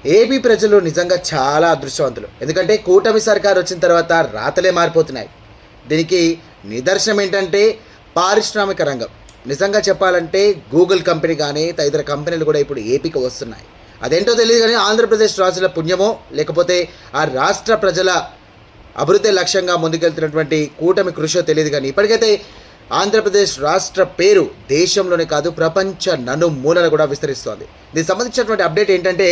AP ప్రజలు నిజంగా చాలా అదృష్టవంతులు. ఎందుకంటే కూటమి సర్కార్ వచ్చిన తర్వాత రాతలే మారిపోతున్నాయి. దీనికి నిదర్శనం ఏంటంటే పారిశ్రామిక రంగం. నిజంగా చెప్పాలంటే గూగుల్ కంపెనీ కానీ తదితర కంపెనీలు కూడా ఇప్పుడు ఏపీకి వస్తున్నాయి. అదేంటో తెలియదు కానీ ఆంధ్రప్రదేశ్ రాజుల పుణ్యమో లేకపోతే ఆ రాష్ట్ర ప్రజల అభివృద్ధి లక్ష్యంగా ముందుకెళ్తున్నటువంటి కూటమి కృషో తెలియదు కానీ ఇప్పటికైతే ఆంధ్రప్రదేశ్ రాష్ట్ర పేరు దేశంలోనే కాదు ప్రపంచ నలుమూలలు కూడా విస్తరిస్తోంది. దీనికి సంబంధించినటువంటి అప్డేట్ ఏంటంటే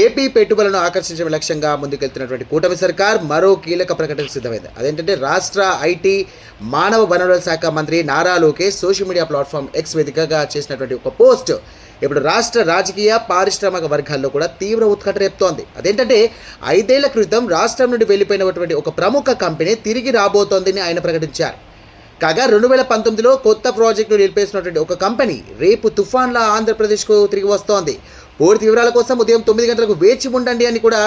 ఏపీ పెట్టుబడులను ఆకర్షించే లక్ష్యంగా ముందుకెళ్తున్నటువంటి కూటమి సర్కార్ మరో కీలక ప్రకటనకు సిద్ధమైంది. అదేంటంటే రాష్ట్ర ఐటీ మానవ వనరుల శాఖ మంత్రి Nara Lokesh social media platform X వేదికగా చేసినటువంటి ఒక పోస్ట్ ఇప్పుడు రాష్ట్ర రాజకీయ పారిశ్రామిక వర్గాల్లో కూడా తీవ్ర ఉత్కంఠ రేపుతోంది. అదేంటంటే 5 ఏళ్ల క్రితం రాష్ట్రం నుండి వెళ్ళిపోయినటువంటి ఒక ప్రముఖ కంపెనీ తిరిగి రాబోతోందని ఆయన ప్రకటించారు. కాగా 2019లో కొత్త ప్రాజెక్టును నిలిపేసినటువంటి ఒక కంపెనీ రేపు తుఫాన్లా ఆంధ్రప్రదేశ్కు తిరిగి వస్తోంది. పూర్తి వివరాల కోసం ఉదయం 9 గంటలకు వేచి ఉండండి అని కూడా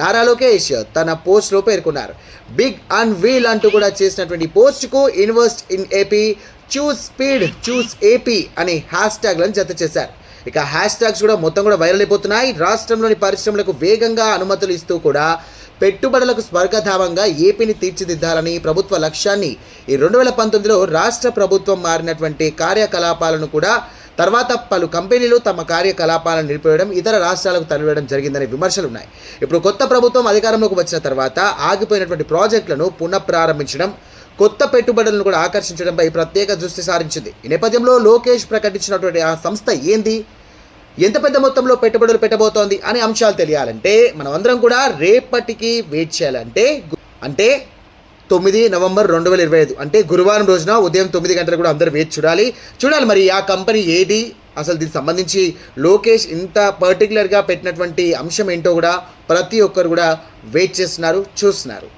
నారా లోకేష్ తన పోస్ట్లో పేర్కొన్నారు. బిగ్ అండ్ వీల్ అంటూ కూడా చేసినటువంటి పోస్ట్కు invest in AP, choose speed, choose AP అనే హ్యాష్ ట్యాగ్లను జత చేశారు. ఇక హ్యాష్ ట్యాగ్స్ కూడా మొత్తం కూడా వైరల్ అయిపోతున్నాయి. రాష్ట్రంలోని పరిశ్రమలకు వేగంగా అనుమతులు ఇస్తూ కూడా పెట్టుబడులకు స్వర్గధామంగా ఏపీని తీర్చిదిద్దాలని ప్రభుత్వ లక్ష్యాన్ని ఈ 2019లో రాష్ట్ర ప్రభుత్వం మారినటువంటి కార్యకలాపాలను కూడా తర్వాత పలు కంపెనీలు తమ కార్యకలాపాలను నిలిపివేయడం, ఇతర రాష్ట్రాలకు తరలివేయడం జరిగిందనే విమర్శలు ఉన్నాయి. ఇప్పుడు కొత్త ప్రభుత్వం అధికారంలోకి వచ్చిన తర్వాత ఆగిపోయినటువంటి ప్రాజెక్టులను పునఃప్రారంభించడం, కొత్త పెట్టుబడులను కూడా ఆకర్షించడంపై ప్రత్యేక దృష్టి సారించింది. ఈ నేపథ్యంలో లోకేష్ ప్రకటించినటువంటి ఆ సంస్థ ఏంది, ఎంత పెద్ద మొత్తంలో పెట్టుబడులు పెట్టబోతోంది అనే అంశాలు తెలియాలంటే మనం అందరం కూడా రేపటికి వెయిట్ చేయాలంటే అంటే 9 నవంబర్ 2025 అంటే గురువారం రోజున ఉదయం 9 గంటలకు కూడా అందరూ వేచి చూడాలి మరి ఆ కంపెనీ ఏది, అసలు దీనికి సంబంధించి లోకేష్ ఇంత పర్టికులర్గా పెట్టినటువంటి అంశం ఏంటో కూడా ప్రతి ఒక్కరు కూడా వెయిట్ చేస్తున్నారు, చూస్తున్నారు.